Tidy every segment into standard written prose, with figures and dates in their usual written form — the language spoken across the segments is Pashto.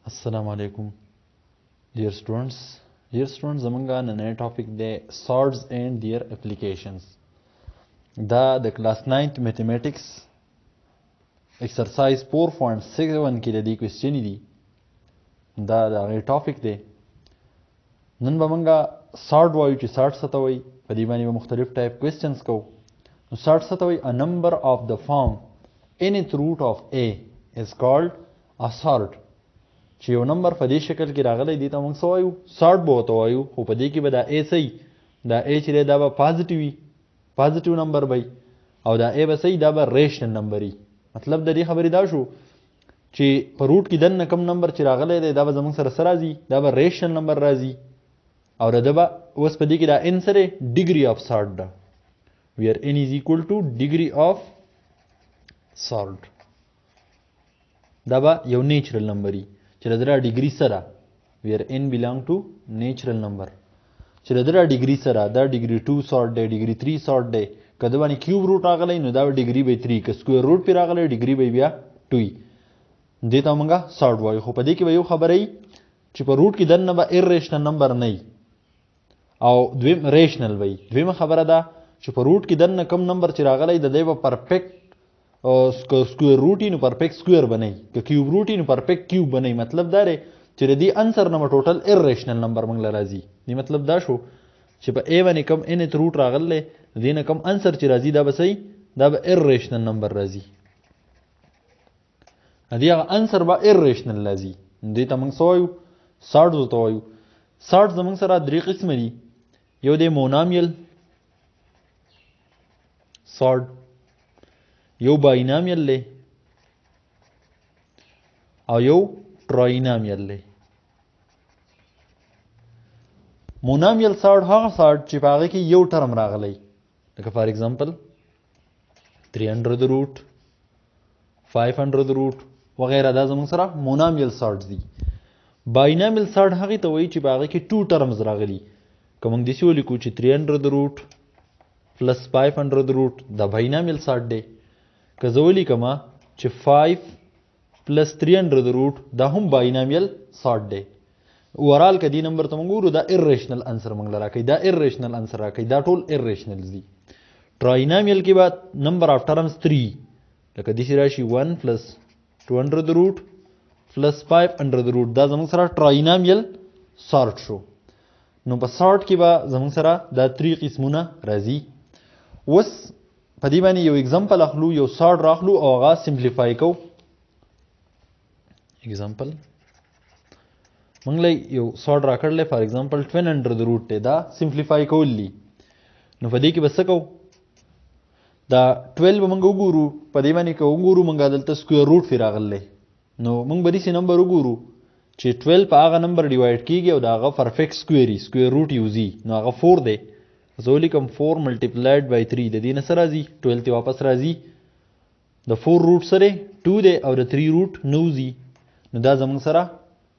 Assalamu alaikum, dear students. Dear students, zamanga nane topic de swords and their applications. The class 9th mathematics exercise 4.61 की the question the. The topic de نن بمنگا sword وایو چې sword ستوي په دې باندې مختلف type questions کو. نو sword ستوي a number of the form nth root of a is called a sword. چې یو نمبر په دې شکل کې راغلی دی ته موږ څه وایو سارټ به ورته وایو خو په دې کې به دا ا صحیح دا ا چې دی دا به پازیټیو وي پازیټیو نمبر به او دا ا به صحیح دا به ریشنل نمبر وي مطلب د دې خبرې دا شو چې په روټ کې دننه کم نمبر چې راغلی دی دا به زموږ سره څه راځي دا به ریشنل نمبر راځي او دا به اوس په دې کې دا ان سره ډیګري اف سارټ ده where n is equal to degree of salt دا به یو نیچرل نمبر وي چې دا ډیګري سره where n belong to natural number چې دا ډیګري سره دا ډیګري 2 سارټ دی ډیګري 3 سارټ دی کله باندې کیوب روټ راغلی نو دا ډیګري به 3 که سکوير روټ پی راغلی ډیګري به بیا 2 دې ته موږ سارټ وایو خو په دې کې به یو خبره ای چې په روټ کې دنه به ایریشنل نمبر نه او دویم ریشنل وي دویمه خبره ده چې په روټ کې دنه کم نمبر چې راغلی د دې به پرفیکټ سکوير روټ نو پرفیکټ سکوير بنئ که کیوب روټ نو پرفیکټ کیوب بنئ مطلب دا دی چې د دې انسر نه ټوټل ایریشنل نمبر موږ راځي دی مطلب دا شو چې په ا باندې کم ان ت روټ راغله دې نه کم انسر چې راځي دا به صحیح دا به ایریشنل نمبر راځي ادي هغه انسر به ایریشنل راځي دې ته موږ سوایو 60 وته وایو 60 زموږ سره درې قسم دي یو د مونامیل 60 یو باینامیل له او یو ټراینامیل له مونامیل سارت هغه سارت چې په هغه کې یو ټرم راغلی لکه فار ایگزامپل 300 روټ 500 روټ وغیرہ دا زموږ سره مونامیل سارت دي باینامیل سارت هغه ته وایي چې په هغه کې 2 ټرمز راغلي کوم د څه ولیکو چې 300 روټ پلس 500 روټ دا باینامیل سارت دی که زه ولیکمه چې 5 پلس 300 روټ دا هم باینامیل سارت دی اوورال که دې نمبر ته موږ ګورو دا ایریشنل انسر موږ راکوي دا ایریشنل انسر راکوي دا ټول ایریشنلز دي ټراینامیل کې به نمبر آف ټرمز 3 لکه داسې راشي 1 پلس 200 روټ پلس 500 روټ دا زموږ سره ټراینامیل سارت شو نو په سارت کې به زموږ سره دا 3 قسمونه راځي اوس په دې باندې یو اگزامپل اخلو یو سارت راخلو او هغه سمپلیفای کو اگزامپل موږ له یو سارت راکړل فار ایگزامپل 1200 روټ ته دا سمپلیفای کولی نو په دې کې بس کو دا 12 موږ وګورو په دې باندې کو وګورو موږ دلته سکوير روټ فی راغله نو موږ به دې نمبر وګورو چې 12 په هغه نمبر ډیوایډ کیږي او دا هغه پرفیکټ سکوير روټ یوزي نو هغه 4 دی زولی کم 4 ملټیپلایډ بای 3 د دې نه سره راځي 12 ته واپس راځي د 4 روټ سره 2 دی او د 3 روټ نو زی نو دا زموږ سره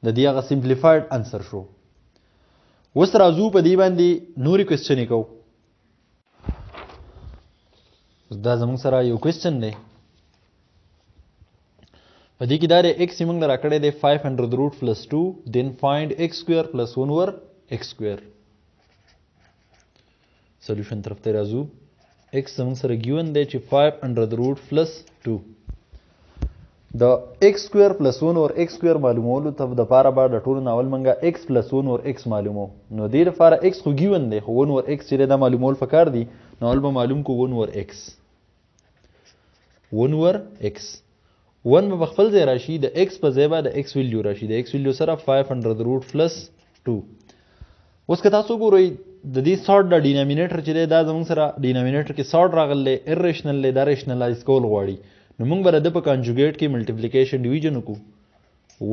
د دې هغه سمپلیفایډ انسر شو اوس راځو په دې باندې نورې کوېسچن کو دا زموږ سره یو کوېسچن دی په دې کې دا د x موږ راکړی دی 500 روټ پلس 2 دین فایند x سکوير پلس 1 اوور x سکوير سولوشن طرف ته راځو x زموږ سره ګیون دی چې 500 روټ پلس 2 د x سکوير پلس 1 اور x سکوير معلومولو ته د پاره بعد د ټولو ناول منګه x پلس 1 اور x معلومو نو دې لپاره x خو ګیون دی خو 1 اور x چې دا معلومول فکر دی نو ول به معلوم کو 1 اور x 1 اور x 1 به خپل ځای راشي د x په ځای د x ویلیو راشي د x ویلیو سره 500 روټ پلس 2 اوس که تاسو ګورئ د دې سارت د ډینامینیټر چې دا زموږ سره ډینامینیټر کې سارت راغلی ایریشنل دی دا ریشنلایز کول غواړي نو موږ به د په کانجوګیټ کې ملټیپلیکیشن ډیویژن وکړو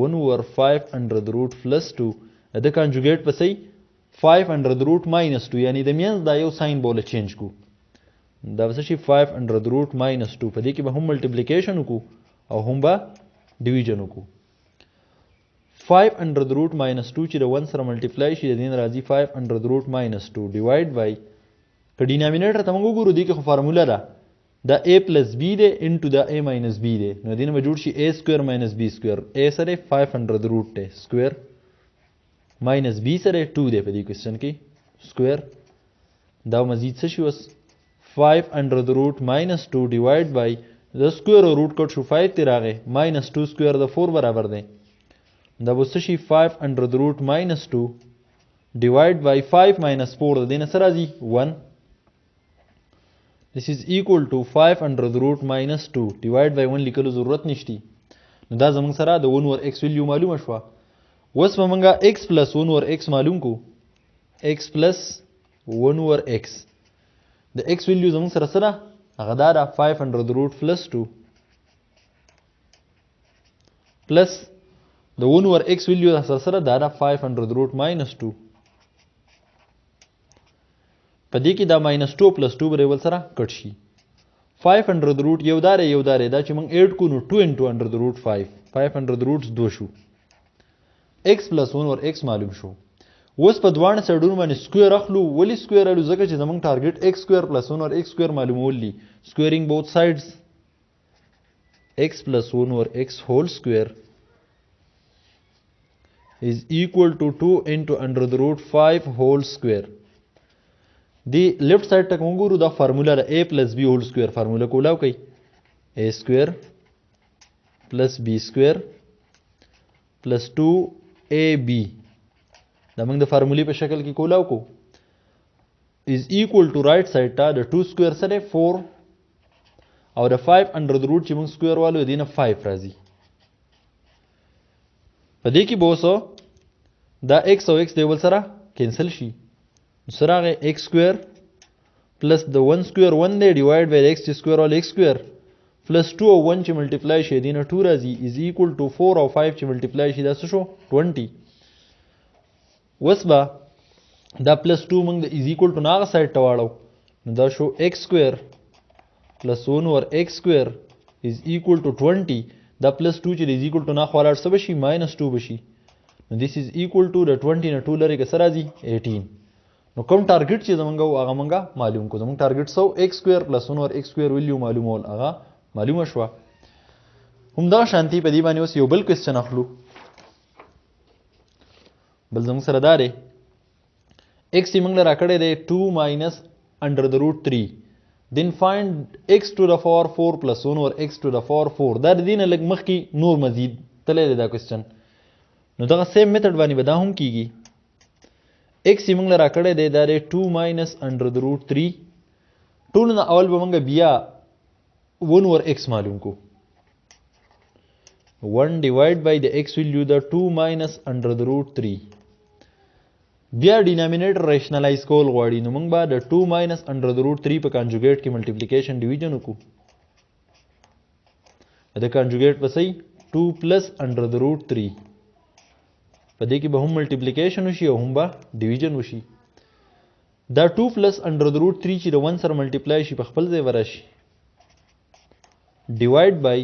1 اوور 500 روټ پلس 2 د کانجوګیټ په صحیح 500 روټ ماینس 2 یعنی د مینس دا یو ساين بوله چینج کو دا وسه شي 500 روټ ماینس 2 په دې کې به هم ملټیپلیکیشن وکړو او هم به ډیویژن وکړو 500 روټ ماینس 2 چې د 1 سره ملټیپلای شي د دین راځي 500 روټ ماینس 2 ډیوایډ بای که ډینامینیټر ته موږ وګورو دې کې خو فارموله ده دا a پلس b دی انټو دا a ماینس b دی نو دینه به جوړ شي a سکویر ماینس b سکویر a سره 500 روټ دی سکویر ماینس b سره 2 دی په دې کوېسچن کې سکویر دا مزید څه شي اوس 500 روټ ماینس 2 ډیوایډ بای د سکویر او روټ کټ شو 5 تی راغی ماینس 2 سکویر د 4 برابر دی دا به څه شي 500 روټ ماینس 2 ډیوایډ بای 5 ماینس 4 د دې نه څه راځي 1 This is equal to 500 root minus 2 divided by 1 لیکلو ضرورت نشتی نو دا زمونږ سره د 1 over x ویلیو معلومه شوه اوس به مونږه x plus 1 over x معلوم کو x plus 1 over x د x ویلیو زمونږ سره سره هغه دا ده 500 root plus 2 plus د 1 over x ویلیو سره سره دا ده 500 root minus 2 په دې کې دا ماینس 2 پلس 2 به ول سره کټ شي 500 روټ یو داره دا چې موږ ایډ کو نو 2 انټو 100 روټ 500 روټس 2 شو x پلس 1 اور x معلوم شو اوس په دوانه سایډونو باندې سکویر اخلو ولی سکویر الو ځکه چې زموږ ټارګټ x سکویر پلس 1 اور x سکویر معلومول دي سکویرینګ بوث سایډز x پلس 1 اور x هول سکویر is equal to 2 into under the root 5 whole square دی لیفٹ سائڈ تک مونږ ګورو دا فارمولا د a پلس b هول سکویر فارمولا کولاو کوي a سکویر پلس b سکویر پلس 2ab دا موږ د فارمولې په شکل کې کولاو کو is equal to رائټ سائډ ته د 2 سکویر سره 4 او د 5 انډر د روټ چې موږ سکویر والو دینه 5 راځي په دې کې به اوس دا x او x دی ول سره کینسل شي سراغه x square plus the 1 square 1 دی divided by x square all x square plus 2 او 1 چې multiply شي دینه 2 راځي is equal to 4 او 5 چې multiply شي دا څه شو 20 وسبا دا plus 2 موږ د is equal to ناغه سایډ ته واړو نو دا شو x square plus 1 over x square is equal to 20 دا plus 2 چې is equal to ناغه واړ څه بشي minus 2 بشي نو this is equal to the 20 نه 2 لري که څه راځي 18 نو کوم ټارګټ چې زمونږ هغه مونږه معلوم کو زمونږ ټارګټ سو x سکویر پلس 1 اور x سکویر ویلیو معلومول هغه معلومه شو همدا شانتی په دې باندې اوس یو بل کوېسچن اخلو بل زمونږ سره دا دی x چې موږ راکړی دی 2 minus under the root 3 then find x to the power 4 plus 1 or x to the power 4 دا د دې نه لږ مخکې نور مزید تللی دی دا کوېسچن نو دغه سیم میتھډ باندې به دا هم کیږي x یې موږ راکړی دی دا دی 2 minus under the root 3 ټولو نه اول به موږ بیا 1 over x معلوم کو 1 divided by the x value دا 2 minus under the root 3 بیا ډینامینیټر ریشنلایز کول غواړي نو موږ به د 2 minus under the root 3 په کانجوګیټ کې ملټیپلیکیشن ډیویژن وکړو د کانجوګیټ په صحیح 2 plus under the root 3 په دې کې به هم ملټیپلیکیشن وشي او هم به ډیویژن وشي دا 2 پلس انډر د روټ 3 چې د 1 سره ملټیپلای شي په خپل ځای ورشي ډیوایډ بای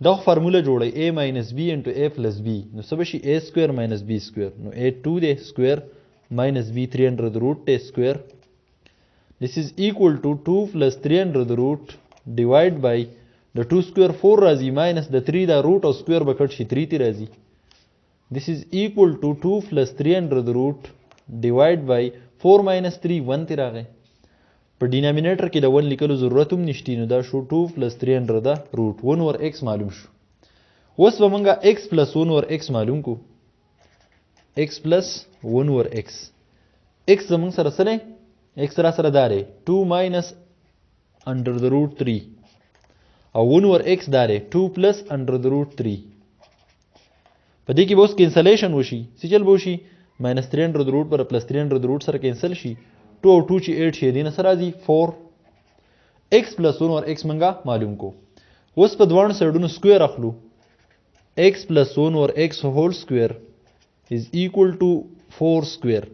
دا فارموله جوړي a minus b into a plus b نو څه بشي a سکویر minus b سکویر نو a 2 دی سکویر minus b 3 under the root ته سکویر this is equal to 2 plus 3 under the root divide by the 2 square 4 راځي minus the 3 دا روټ او سکویر به کټ شي 3 تی راځي this is equal to 2 plus 3 under the root divide by 4 minus 3 1 تی راغی په ډینامینیټر کې د 1 لیکلو ضرورت هم نشتی نو دا شو 2 plus 3 under the root 1 over x معلوم شو اوس به موږ x plus 1 over x معلوم کو x plus 1 over x x زموږ سره سره x سره دا دی 2 minus under the root 3 او 1 over x دا دی 2 plus under the root 3 په دې کې به اوس کینسلیشن وشي څه چل به وشي ماینس 3 انډر د روټ پر پلس 3 انډر د روټ سره کینسل شي 2 او 2 چې 8 شي دې نه سره راځي 4 x پلس 1 اور x منګه معلوم کو اوس په دوه سایډونو سکویر اخلو x پلس 1 اور x هول سکویر از ایکوال ټو 4 سکویر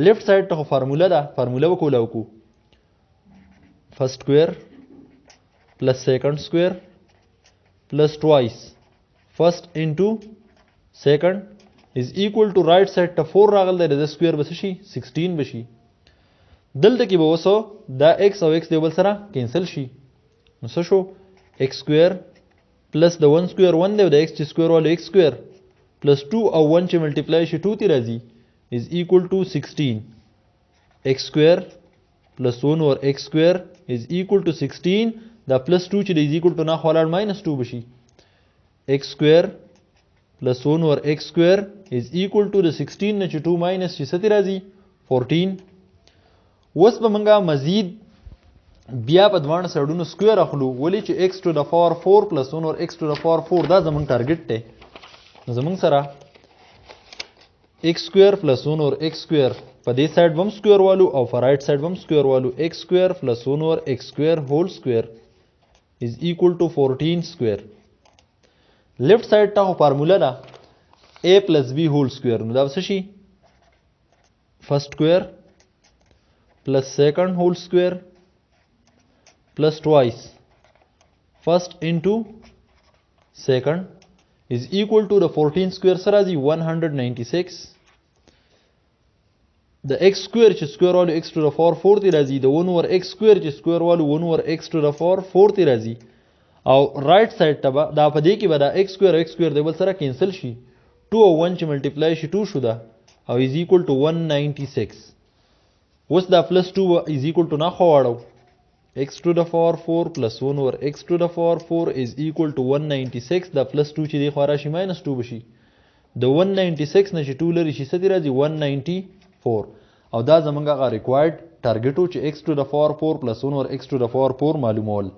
لیفٹ سائڈ ته فارمولا ده فارمولا وکولاو کو فرست سکویر پلس سیکنڈ سکویر پلس ټوایس فرست انټو second is equal to right side ته 4 راغل دی د سکویر بس شي 16 بشي دلته کې به وسو دا x او x دی بل سره کینسل شي نو څه شو x square پلس د 1 square 1 دی او د x چې square والو x square پلس 2 او 1 چې ملټیپلای شي 2 تی راځي is equal to 16 x square plus 1 over x square is equal to 16 دا plus 2 چې is equal to نه خلاړ minus 2 بشي x square plus 1 over x square is equal to the 16 نه چې 2 minus چې څه راځي 14 اوس به موږ مزید بیا په دوانه سایډونو سکویر اخلو ولې چې x to the power 4 plus 1 over x to the power 4 دا زموږ ټارګټ دی نو زموږ سره x square plus 1 over x square په دې سایډ بم سکویر والو او په رائټ سایډ بم سکویر والو x square plus 1 over x square whole square is equal to 14 square لیفټ سایډ ته فارمولا ده a plus b whole square نو دا څه شي first square plus second whole square plus twice first into second is equal to the 14 square sara ji 196 the x square چې square والو x to the power 4 تی راځي د 1 over x square چې square والو 1 over x to the power 4 تی راځي او رائټ سایډ ته دا په دې کې به دا x square د بل سره کینسل شي 2 او 1 چې ملټیپلای شي 2 شو دا او is equal to 196 اوس دا plus 2 is equal to نه خواړو x to the power 4 plus 1 over x to the power 4 is equal to 196 دا plus 2 چې دی خو راشي minus 2 بشي د 196 نه چې 2 لري شي څه دی راځي 194 او دا زمونږ هغه ریکوایرډ ټارګټ و چې x to the power 4 plus 1 over x to the power 4 معلومول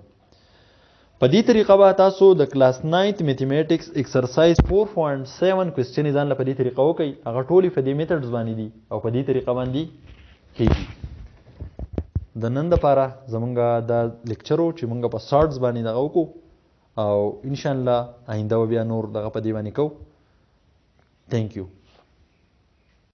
په دې طریقه به تاسو د کلاس 9th میتھمیټکس ایکسرسایز 4.7 کوېسچن ځان له په دې طریقه وکړئ هغه ټولې په دې میتھډز باندې دي او په دې طریقه باندې کیږي د نن دپاره زمونږ دا لیکچر و چې مونږ په سارټس باندې دغه وکړو او انشاءالله آینده به بیا نور دغه په دې باندې کوو تھینک یو